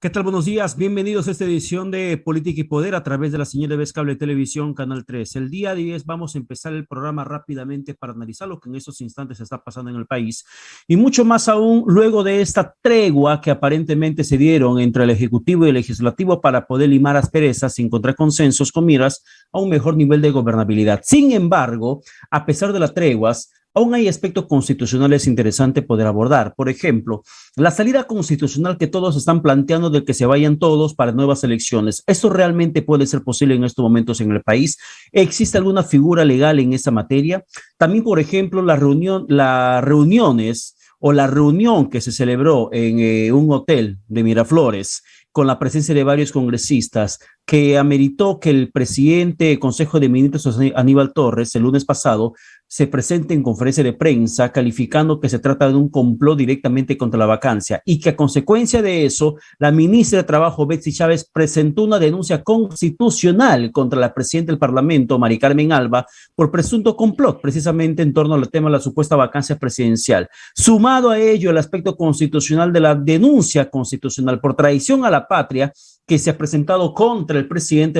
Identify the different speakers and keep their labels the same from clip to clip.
Speaker 1: ¿Qué tal? Buenos días. Bienvenidos a esta edición de Política y Poder a través de la señal de Vez Cable Televisión, Canal 3. El día 10 vamos a empezar el programa rápidamente para analizar lo que en estos instantes está pasando en el país y mucho más aún luego de esta tregua que aparentemente se dieron entre el Ejecutivo y el Legislativo para poder limar asperezas y encontrar consensos con miras a un mejor nivel de gobernabilidad. Sin embargo, a pesar de las treguas, aún hay aspectos constitucionales interesantes poder abordar. Por ejemplo, la salida constitucional que todos están planteando de que se vayan todos para nuevas elecciones. ¿Esto realmente puede ser posible en estos momentos en el país? ¿Existe alguna figura legal en esta materia? También, por ejemplo, las reuniones o la reunión que se celebró en un hotel de Miraflores con la presencia de varios congresistas que ameritó que el presidente del Consejo de Ministros, Aníbal Torres, el lunes pasado, se presente en conferencia de prensa calificando que se trata de un complot directamente contra la vacancia y que a consecuencia de eso, la ministra de Trabajo, Betsy Chávez, presentó una denuncia constitucional contra la presidenta del Parlamento, Mari Carmen Alba, por presunto complot, precisamente en torno al tema de la supuesta vacancia presidencial. Sumado a ello, el aspecto constitucional de la denuncia constitucional por traición a la patria que se ha presentado contra el presidente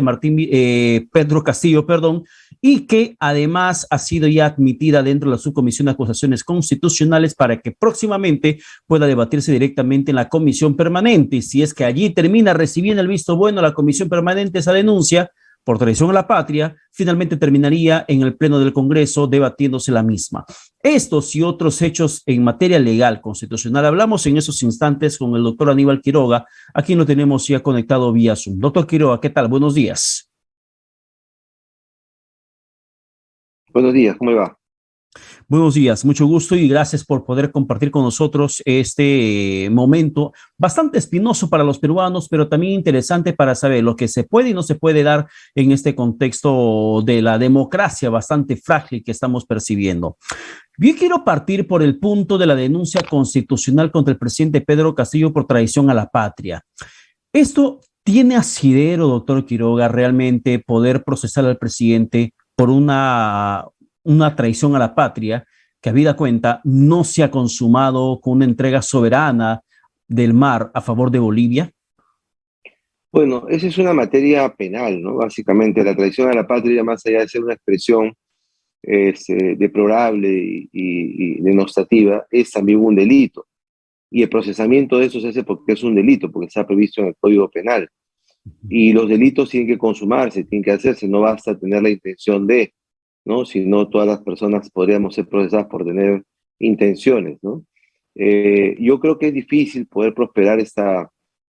Speaker 1: Pedro Castillo, y que además ha sido ya admitida dentro de la subcomisión de acusaciones constitucionales para que próximamente pueda debatirse directamente en la comisión permanente. Y si es que allí termina recibiendo el visto bueno la comisión permanente esa denuncia por traición a la patria, finalmente terminaría en el Pleno del Congreso debatiéndose la misma. Estos y otros hechos en materia legal constitucional hablamos en esos instantes con el doctor Aníbal Quiroga, a quien lo tenemos ya conectado vía Zoom. Doctor Quiroga, ¿qué tal? Buenos días.
Speaker 2: Buenos días, ¿cómo le va?
Speaker 1: Buenos días, mucho gusto y gracias por poder compartir con nosotros este momento bastante espinoso para los peruanos, pero también interesante para saber lo que se puede y no se puede dar en este contexto de la democracia bastante frágil que estamos percibiendo. Yo quiero partir por el punto de la denuncia constitucional contra el presidente Pedro Castillo por traición a la patria. Esto tiene asidero, doctor Quiroga, realmente poder procesar al presidente por una traición a la patria que, habida cuenta, no se ha consumado con una entrega soberana del mar a favor de Bolivia.
Speaker 2: Bueno, esa es una materia penal, ¿no? Básicamente, la traición a la patria, más allá de ser una expresión deplorable y denostativa, es también un delito. Y el procesamiento de eso se hace porque es un delito, porque está previsto en el Código Penal. Y los delitos tienen que consumarse, tienen que hacerse, no basta tener la intención de, ¿no? Si no, todas las personas podríamos ser procesadas por tener intenciones, ¿no? Yo creo que es difícil poder prosperar esta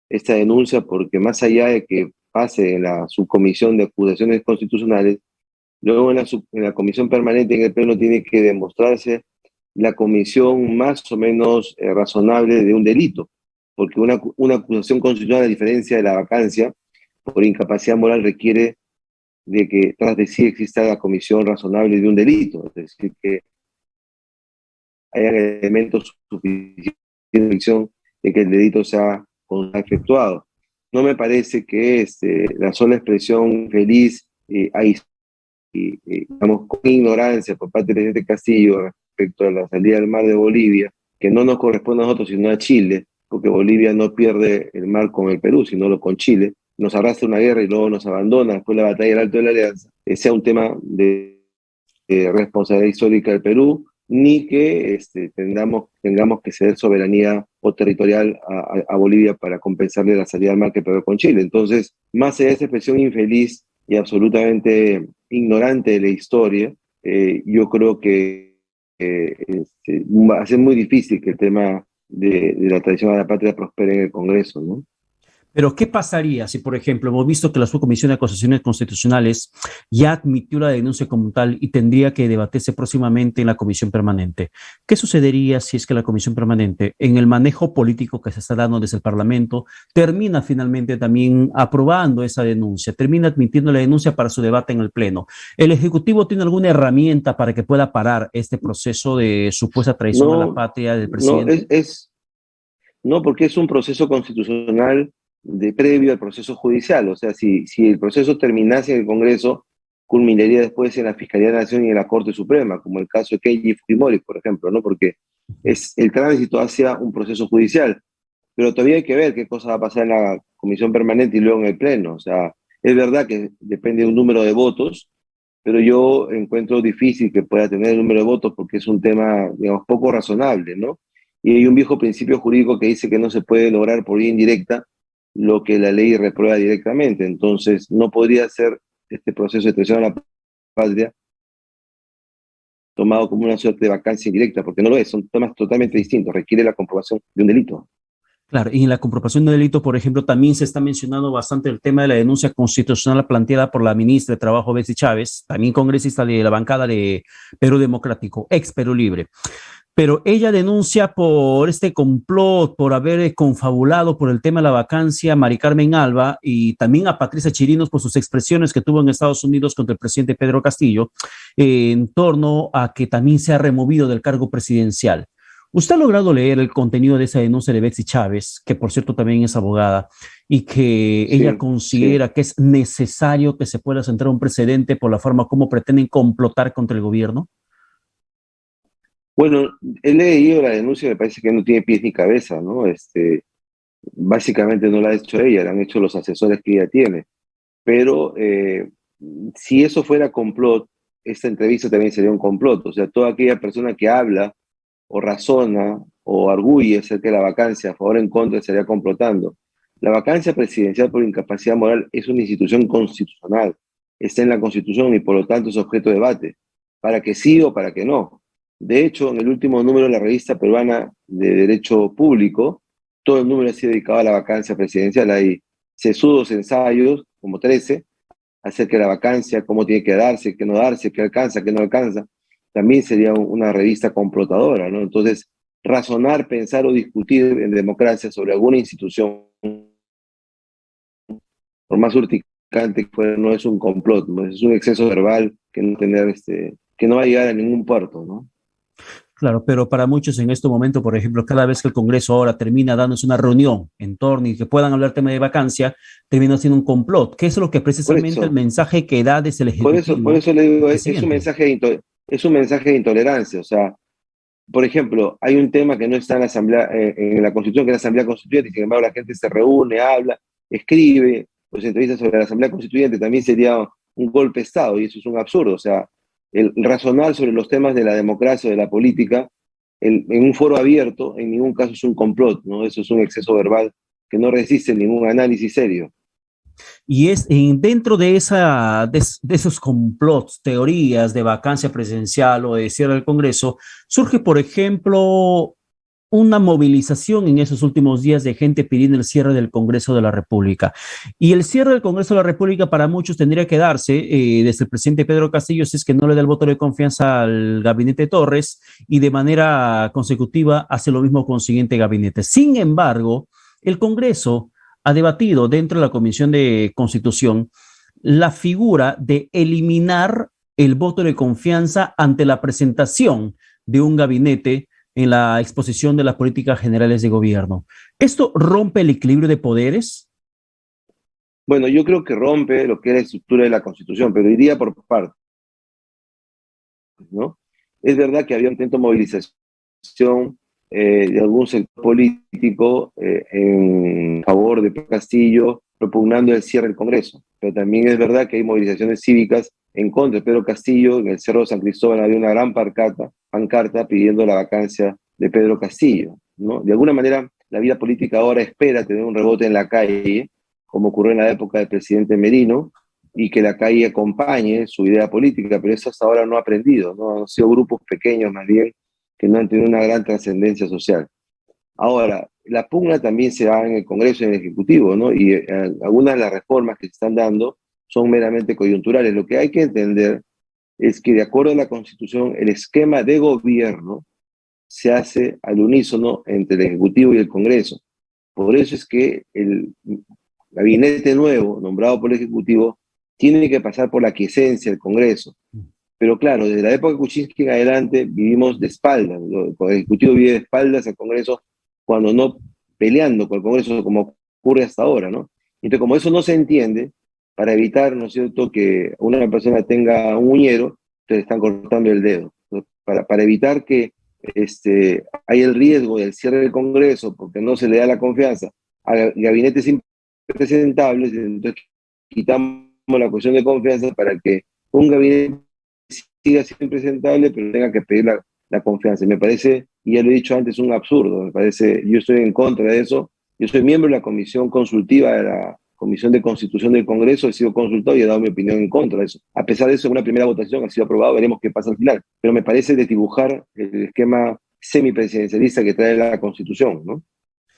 Speaker 2: denuncia porque más allá de que pase en la subcomisión de acusaciones constitucionales, luego en la comisión permanente en el Pleno tiene que demostrarse la comisión más o menos razonable de un delito, porque una acusación constitucional, a diferencia de la vacancia, por incapacidad moral requiere de que tras de sí exista la comisión razonable de un delito, es decir, que hayan elementos suficientes de que el delito sea efectuado. No me parece que la sola expresión feliz digamos, con ignorancia por parte del presidente Castillo respecto a la salida del mar de Bolivia, que no nos corresponde a nosotros, sino a Chile, porque Bolivia no pierde el mar con el Perú, sino con Chile, nos arrastra una guerra y luego nos abandona después de la batalla del Alto de la Alianza, sea un tema de responsabilidad histórica del Perú, ni que tengamos que ceder soberanía o territorial a Bolivia para compensarle la salida del mar que perdió con Chile. Entonces, más allá de esa expresión infeliz y absolutamente ignorante de la historia, yo creo que va a ser muy difícil que el tema de la traición a la patria prospere en el Congreso, ¿no?
Speaker 1: Pero, ¿qué pasaría si, por ejemplo, hemos visto que la subcomisión de acusaciones constitucionales ya admitió la denuncia como tal y tendría que debatirse próximamente en la comisión permanente? ¿Qué sucedería si es que la comisión permanente, en el manejo político que se está dando desde el Parlamento, termina finalmente también aprobando esa denuncia, termina admitiendo la denuncia para su debate en el Pleno? ¿El Ejecutivo tiene alguna herramienta para que pueda parar este proceso de supuesta traición a la
Speaker 2: No,
Speaker 1: patria del
Speaker 2: no,
Speaker 1: presidente?
Speaker 2: no, porque es un proceso constitucional previo al proceso judicial. O sea, si el proceso terminase en el Congreso, culminaría después en la Fiscalía de la Nación y en la Corte Suprema, como el caso de Keiji Fujimori, por ejemplo, ¿no? Porque es el tránsito hacia un proceso judicial. pero todavía hay que ver qué cosa va a pasar en la comisión permanente y luego en el pleno. O sea, es verdad que depende de un número de votos, pero yo encuentro difícil que pueda tener el número de votos porque es un tema, digamos, poco razonable, ¿no? Y hay un viejo principio jurídico que dice que no se puede lograr por vía indirecta lo que la ley reprueba directamente. Entonces, no podría ser este proceso de traición a la patria tomado como una suerte de vacancia indirecta, porque no lo es, son temas totalmente distintos, requiere la comprobación de un delito.
Speaker 1: Claro, y en la comprobación de delito, por ejemplo, también se está mencionando bastante el tema de la denuncia constitucional planteada por la ministra de Trabajo, Betsy Chávez, también congresista de la bancada de Perú Democrático, ex Perú Libre. Pero ella denuncia por este complot, por haber confabulado por el tema de la vacancia a Mari Carmen Alba y también a Patricia Chirinos por sus expresiones que tuvo en Estados Unidos contra el presidente Pedro Castillo en torno a que también se ha removido del cargo presidencial. ¿Usted ha logrado leer el contenido de esa denuncia de Betsy Chávez, que por cierto también es abogada, y que ella
Speaker 2: Sí, sí.
Speaker 1: considera que es necesario que se pueda sentar un precedente por la forma como pretenden complotar contra el gobierno?
Speaker 2: Bueno, he leído la denuncia, me parece que no tiene pies ni cabeza, ¿no? Básicamente no la ha hecho ella, la han hecho los asesores que ella tiene. Pero si eso fuera complot, esta entrevista también sería un complot. O sea, toda aquella persona que habla o razona o arguye acerca de la vacancia, a favor o en contra, estaría complotando. La vacancia presidencial por incapacidad moral es una institución constitucional, está en la Constitución y por lo tanto es objeto de debate, para que sí o para que no. De hecho, en el último número de la revista peruana de Derecho Público, todo el número ha sido dedicado a la vacancia presidencial. Hay sesudos ensayos, como 13, acerca de la vacancia, cómo tiene que darse, qué no darse, qué alcanza, qué no alcanza. También sería una revista complotadora, ¿no? Entonces, razonar, pensar o discutir en democracia sobre alguna institución, por más urticante que fuera, no es un complot, ¿no? Es un exceso verbal que no, que no va a llegar a ningún puerto, ¿no?
Speaker 1: Claro, pero para muchos en este momento, por ejemplo, cada vez que el Congreso ahora termina dándose una reunión en torno y que puedan hablar tema de vacancia, termina siendo un complot, que es lo que
Speaker 2: Por
Speaker 1: precisamente el
Speaker 2: eso,
Speaker 1: mensaje que da desde el
Speaker 2: por
Speaker 1: Ejecutivo
Speaker 2: eso le
Speaker 1: el
Speaker 2: digo,
Speaker 1: presidente.
Speaker 2: es un mensaje de intolerancia. O sea, por ejemplo, hay un tema que no está en la Asamblea, en la Constitución, que es la Asamblea Constituyente, y sin embargo la gente se reúne, habla, escribe, pues entrevistas sobre la Asamblea Constituyente, también sería un golpe de Estado, y eso es un absurdo. O sea, el razonar sobre los temas de la democracia o de la política en un foro abierto, en ningún caso es un complot, ¿no? Eso es un exceso verbal que no resiste ningún análisis serio.
Speaker 1: Y es dentro de, de esos complots, teorías de vacancia presidencial o de cierre del Congreso, surge, por ejemplo, una movilización en esos últimos días de gente pidiendo el cierre del Congreso de la República. Y el cierre del Congreso de la República para muchos tendría que darse desde el presidente Pedro Castillo si es que no le da el voto de confianza al gabinete Torres y de manera consecutiva hace lo mismo con el siguiente gabinete. Sin embargo, el Congreso ha debatido dentro de la Comisión de Constitución la figura de eliminar el voto de confianza ante la presentación de un gabinete en la exposición de las políticas generales de gobierno. ¿Esto rompe el equilibrio de poderes?
Speaker 2: Bueno, yo creo que rompe lo que es la estructura de la Constitución, pero iría por partes, ¿no? Es verdad que había un intento de movilización de algún sector político en favor de Castillo, propugnando el cierre del Congreso, pero también es verdad que hay movilizaciones cívicas en contra de Pedro Castillo. En el Cerro de San Cristóbal había una gran pancarta pidiendo la vacancia de Pedro Castillo, ¿no? De alguna manera, la vida política ahora espera tener un rebote en la calle, como ocurrió en la época del presidente Merino, y que la calle acompañe su idea política, pero eso hasta ahora no ha aprendido, ¿no? Han sido grupos pequeños más bien que no han tenido una gran trascendencia social. Ahora, la pugna también se da en el Congreso y en el Ejecutivo, ¿no? Y algunas de las reformas que se están dando son meramente coyunturales. Lo que hay que entender es que de acuerdo a la Constitución, el esquema de gobierno se hace al unísono entre el Ejecutivo y el Congreso. Por eso es que el gabinete nuevo, nombrado por el Ejecutivo, tiene que pasar por la quiesencia del Congreso. Pero claro, desde la época de Kuczynski en adelante vivimos de espaldas. El Ejecutivo vive de espaldas al Congreso, cuando no peleando con el Congreso como ocurre hasta ahora, ¿no? Entonces, como eso no se entiende, para evitar, ¿no es cierto?, que una persona tenga un uñero, te están cortando el dedo. Para evitar que hay el riesgo del cierre del Congreso porque no se le da la confianza a gabinetes impresentables, entonces quitamos la cuestión de confianza para que un gabinete siga siendo impresentable, pero tenga que pedir la confianza. Me parece, y ya lo he dicho antes, un absurdo. Me parece, yo estoy en contra de eso. Yo soy miembro de la comisión consultiva de la Comisión de Constitución del Congreso, he sido consultado y he dado mi opinión en contra de eso. A pesar de eso, en una primera votación ha sido aprobado, veremos qué pasa al final. Pero me parece desdibujar el esquema semipresidencialista que trae la Constitución, ¿no?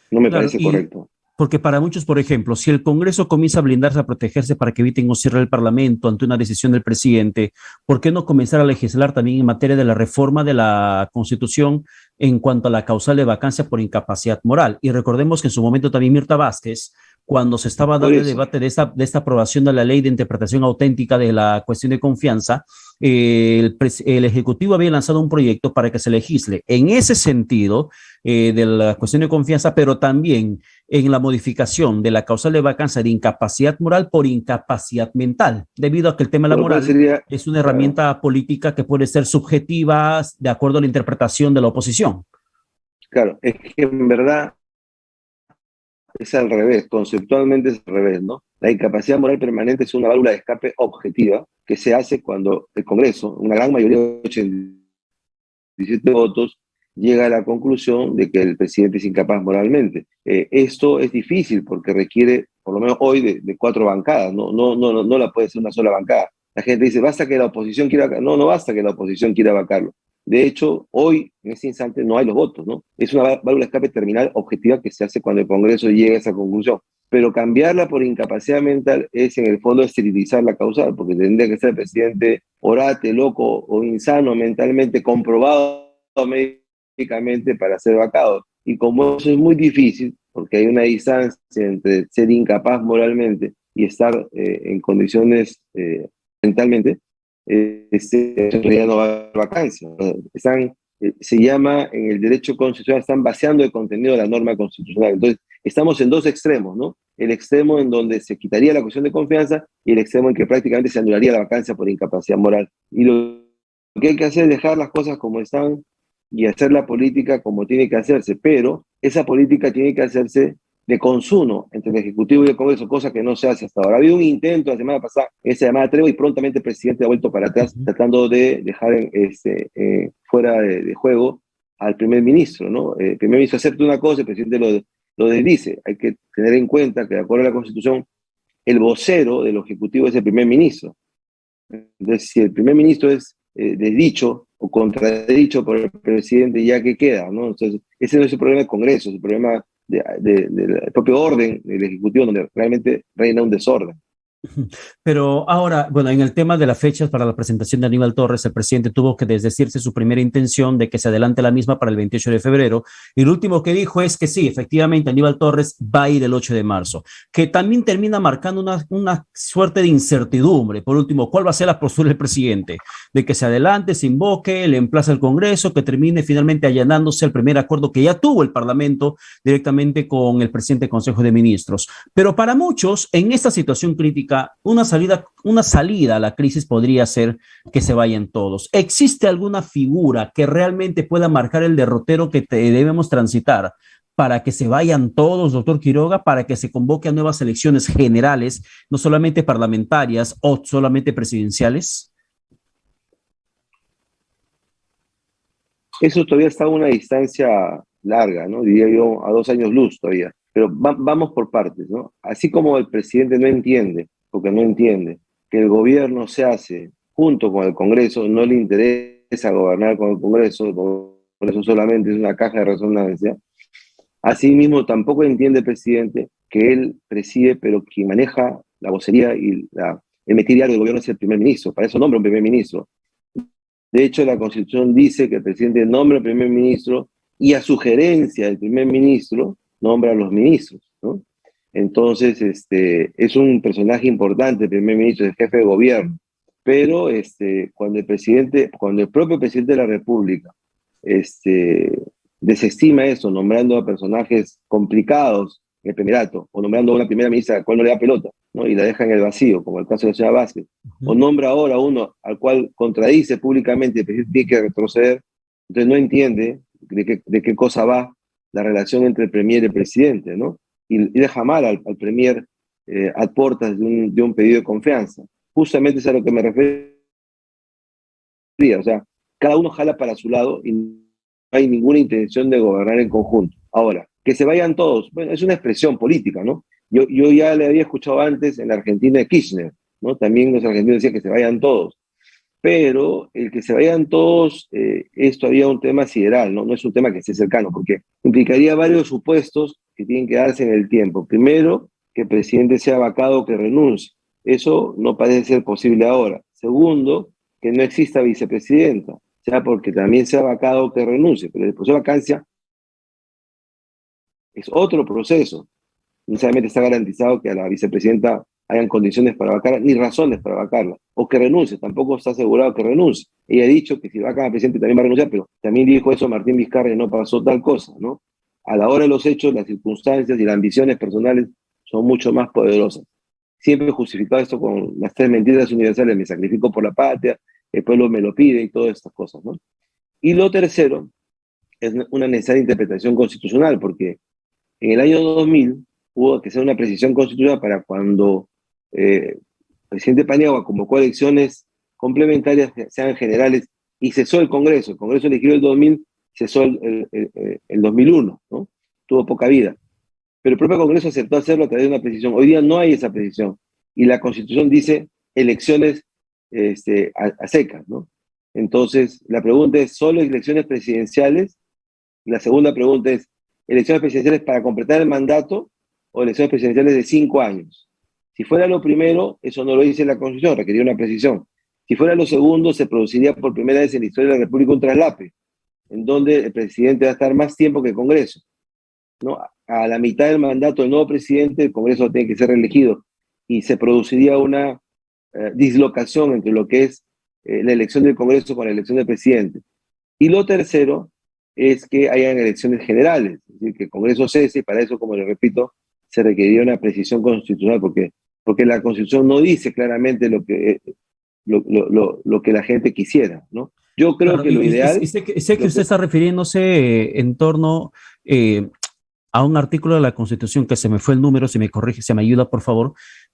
Speaker 2: No me
Speaker 1: Claro,
Speaker 2: parece
Speaker 1: y
Speaker 2: correcto.
Speaker 1: porque para muchos, por ejemplo, si el Congreso comienza a blindarse, a protegerse para que eviten o cierre el Parlamento ante una decisión del presidente, ¿por qué no comenzar a legislar también en materia de la reforma de la Constitución en cuanto a la causal de vacancia por incapacidad moral? Y recordemos que en su momento también Mirta Vázquez, cuando se estaba
Speaker 2: Por
Speaker 1: dando el
Speaker 2: eso,
Speaker 1: debate de esta aprobación de la ley de interpretación auténtica de la cuestión de confianza, el Ejecutivo había lanzado un proyecto para que se legisle en ese sentido de la cuestión de confianza, pero también en la modificación de la causal de vacancia de incapacidad moral por incapacidad mental, debido a que el tema de la
Speaker 2: lo cual
Speaker 1: moral
Speaker 2: sería,
Speaker 1: es una
Speaker 2: claro,
Speaker 1: herramienta política que puede ser subjetiva de acuerdo a la interpretación de la oposición.
Speaker 2: claro, es que en verdad es al revés, conceptualmente es al revés, ¿no? La incapacidad moral permanente es una válvula de escape objetiva que se hace cuando el Congreso, una gran mayoría de 87 votos, llega a la conclusión de que el presidente es incapaz moralmente. Esto es difícil porque requiere, por lo menos hoy, de 4 bancadas, no la puede ser una sola bancada. La gente dice, basta que la oposición quiera, no basta que la oposición quiera vacarlo. De hecho, hoy, en este instante, no hay los votos, ¿no? Es una válvula de escape terminal objetiva que se hace cuando el Congreso llega a esa conclusión. Pero cambiarla por incapacidad mental es, en el fondo, esterilizar la causal, porque tendría que ser el presidente orate, loco o insano mentalmente, comprobado médicamente para ser vacado. Y como eso es muy difícil, porque hay una distancia entre ser incapaz moralmente y estar en condiciones mentalmente, en realidad no va a haber vacancia. Se llama en el derecho constitucional, están vaciando el contenido de la norma constitucional. Entonces, estamos en dos extremos, ¿no? El extremo en donde se quitaría la cuestión de confianza y el extremo en que prácticamente se anularía la vacancia por incapacidad moral. Y lo que hay que hacer es dejar las cosas como están y hacer la política como tiene que hacerse, pero esa política tiene que hacerse de consumo entre el Ejecutivo y el Congreso, cosa que no se hace hasta ahora. Ha habido un intento la semana pasada, esa llamada Trego, y prontamente el presidente ha vuelto para atrás, tratando de dejar fuera de juego al primer ministro, ¿no? El primer ministro acepta una cosa, el presidente lo desdice. Hay que tener en cuenta que, de acuerdo a la Constitución, el vocero del Ejecutivo es el primer ministro. Entonces, si el primer ministro es desdicho o contradicho por el presidente, ya que queda, ¿no? Entonces, ese no es el problema del Congreso, es el problema del propio orden del Ejecutivo, donde realmente reina un desorden.
Speaker 1: Pero ahora, bueno, en el tema de las fechas para la presentación de Aníbal Torres, el presidente tuvo que desdecirse su primera intención de que se adelante la misma para el 28 de febrero. Y lo último que dijo es que sí, efectivamente, Aníbal Torres va a ir el 8 de marzo, que también termina marcando una suerte de incertidumbre. Por último, ¿cuál va a ser la postura del presidente? De que se adelante, se invoque, le emplaza al Congreso, que termine finalmente allanándose el primer acuerdo que ya tuvo el Parlamento directamente con el presidente del Consejo de Ministros. Pero para muchos, en esta situación crítica, una salida a la crisis podría ser que se vayan todos. ¿Existe alguna figura que realmente pueda marcar el derrotero que debemos transitar para que se vayan todos, doctor Quiroga, para que se convoque a nuevas elecciones generales, no solamente parlamentarias o solamente presidenciales?
Speaker 2: Eso todavía está a una distancia larga, ¿no? Diría yo, a 2 años luz todavía. Pero vamos por partes, ¿no? Así como el presidente no entiende, porque no entiende, que el gobierno se hace junto con el Congreso, no le interesa gobernar con el Congreso solamente es una caja de resonancia. Asimismo, tampoco entiende el presidente que él preside, pero quien maneja la vocería y el metir diario del gobierno es el primer ministro. Para eso nombra un primer ministro. De hecho, la Constitución dice que el presidente nombra al primer ministro y, a sugerencia del primer ministro, nombra a los ministros, ¿no? Entonces, es un personaje importante, el primer ministro, es el jefe de gobierno. Pero cuando el propio presidente de la República desestima eso, nombrando a personajes complicados en el primerato, o nombrando a una primera ministra a la cual no le da pelota, ¿no? Y la deja en el vacío, como el caso de la señora Vázquez, o nombra ahora a uno al cual contradice públicamente y el presidente tiene que retroceder, Entonces no entiende de qué cosa va la relación entre el premier y el presidente, ¿no? Y deja mal al premier a puertas de un pedido de confianza. Justamente es a lo que me refería, o sea, cada uno jala para su lado y no hay ninguna intención de gobernar en conjunto. Ahora, que se vayan todos, bueno, es una expresión política, ¿no? Yo ya le había escuchado antes en la Argentina de Kirchner, ¿no? También los argentinos decían que se vayan todos, pero el que se vayan todos es todavía un tema sideral, ¿no? No es un tema que esté cercano, porque implicaría varios supuestos que tienen que darse en el tiempo. Primero, que el presidente sea vacado o que renuncie. Eso no parece ser posible ahora. Segundo, que no exista vicepresidenta, sea porque también sea vacado o que renuncie, pero después de vacancia es otro proceso. No necesariamente está garantizado que a la vicepresidenta hayan condiciones para vacarla, ni razones para vacarla, o que renuncie, tampoco está asegurado que renuncie. Ella ha dicho que si vacan al presidente también va a renunciar, pero también dijo eso Martín Vizcarra y no pasó tal cosa, ¿no? A la hora de los hechos, las circunstancias y las ambiciones personales son mucho más poderosas. Siempre he justificado esto con las 3 mentiras universales: me sacrifico por la patria, el pueblo me lo pide y todas estas cosas, ¿no? Y lo tercero es una necesaria interpretación constitucional, porque en el año 2000 hubo que hacer una precisión constitucional para cuando el presidente Paniagua convocó elecciones complementarias, sean generales, y cesó el Congreso. El Congreso eligió el 2000, cesó el 2001, ¿no? Tuvo poca vida. Pero el propio Congreso aceptó hacerlo a través de una precisión. Hoy día no hay esa precisión. Y la Constitución dice elecciones a secas, ¿no? Entonces, la pregunta es, ¿solo elecciones presidenciales? La segunda pregunta es, ¿elecciones presidenciales para completar el mandato o elecciones presidenciales de 5 años? Si fuera lo primero, eso no lo dice la Constitución, requeriría una precisión. Si fuera lo segundo, se produciría por primera vez en la historia de la República un traslape, en donde el presidente va a estar más tiempo que el Congreso, ¿no? A la mitad del mandato del nuevo presidente, el Congreso tiene que ser reelegido y se produciría una dislocación entre lo que es la elección del Congreso con la elección del presidente. Y lo tercero es que hayan elecciones generales, es decir, que el Congreso cese, y para eso, como le repito, se requeriría una precisión constitucional, porque la Constitución no dice claramente lo que la gente quisiera, ¿no? Yo creo
Speaker 1: Claro,
Speaker 2: que lo ideal...
Speaker 1: sé que usted está refiriéndose en torno a un artículo de la Constitución que se me fue el número, si me corrige, se me ayuda, por favor,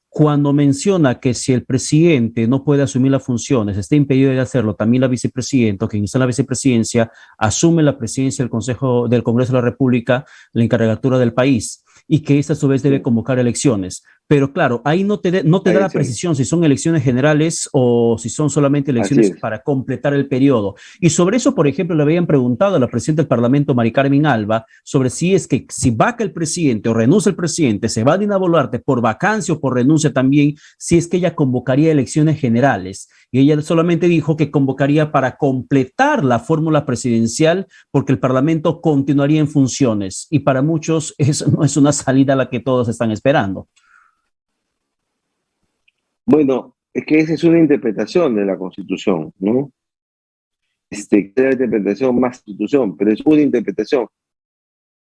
Speaker 1: cuando menciona que si el presidente no puede asumir las funciones, está impedido de hacerlo, también la vicepresidenta, o quien está en la vicepresidencia, asume la presidencia del Consejo del Congreso de la República, la encargatura del país, y que esta a su vez debe convocar elecciones. Pero claro, ahí no te da la precisión si son elecciones generales o si son solamente elecciones para completar el periodo. Y sobre eso, por ejemplo, le habían preguntado a la presidenta del Parlamento, Mari Carmen Alba, sobre si es que si vaca el presidente o renuncia el presidente, se va a Dina Boluarte por vacancia o por renuncia también, si es que ella convocaría elecciones generales. Y ella solamente dijo que convocaría para completar la fórmula presidencial porque el Parlamento continuaría en funciones. Y para muchos eso no es una salida a la que todos están esperando.
Speaker 2: Bueno, es que esa es una interpretación de la Constitución, ¿no? Es la interpretación más Constitución, pero es una interpretación.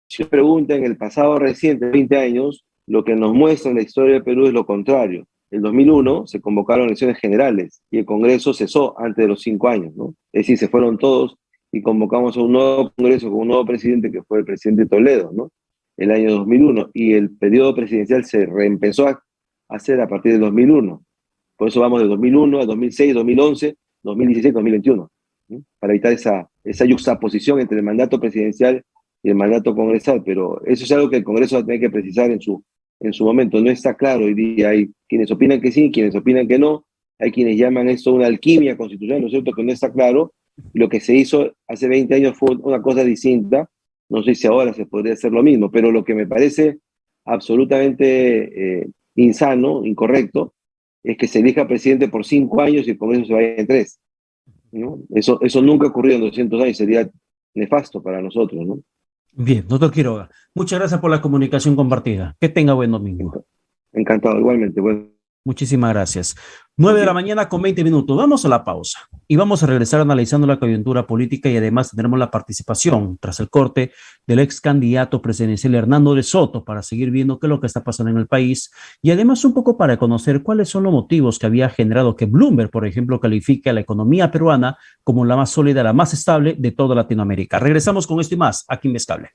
Speaker 2: Si se pregunta en el pasado reciente, 20 años, lo que nos muestra la historia del Perú es lo contrario. En 2001 se convocaron elecciones generales y el Congreso cesó antes de los 5 años, ¿no? Es decir, se fueron todos y convocamos a un nuevo Congreso con un nuevo presidente que fue el presidente Toledo, ¿no? El año 2001, y el periodo presidencial se reempezó a hacer a partir del 2001. Por eso vamos de 2001 a 2006, 2011, 2016, 2021, ¿no? Para evitar esa yuxtaposición entre el mandato presidencial y el mandato congresal, pero eso es algo que el Congreso va a tener que precisar en su momento. No está claro hoy día. Hay quienes opinan que sí, quienes opinan que no. Hay quienes llaman esto una alquimia constitucional, ¿no es cierto? Que no está claro. Lo que se hizo hace 20 años fue una cosa distinta. No sé si ahora se podría hacer lo mismo, pero lo que me parece absolutamente insano, incorrecto, es que se elija presidente por 5 años y el Congreso se vaya en 3, ¿no? Eso nunca ha ocurrido en 200 años, sería nefasto para nosotros, ¿no?
Speaker 1: Bien, doctor Quiroga, muchas gracias por la comunicación compartida. Que tenga buen domingo.
Speaker 2: Encantado, igualmente. Bueno.
Speaker 1: Muchísimas gracias. 9 de la mañana con 20 minutos. Vamos a la pausa y vamos a regresar analizando la coyuntura política y además tendremos la participación tras el corte del ex candidato presidencial Hernando de Soto para seguir viendo qué es lo que está pasando en el país y además un poco para conocer cuáles son los motivos que había generado que Bloomberg, por ejemplo, califique a la economía peruana como la más sólida, la más estable de toda Latinoamérica. Regresamos con esto y más aquí en Vez Cable.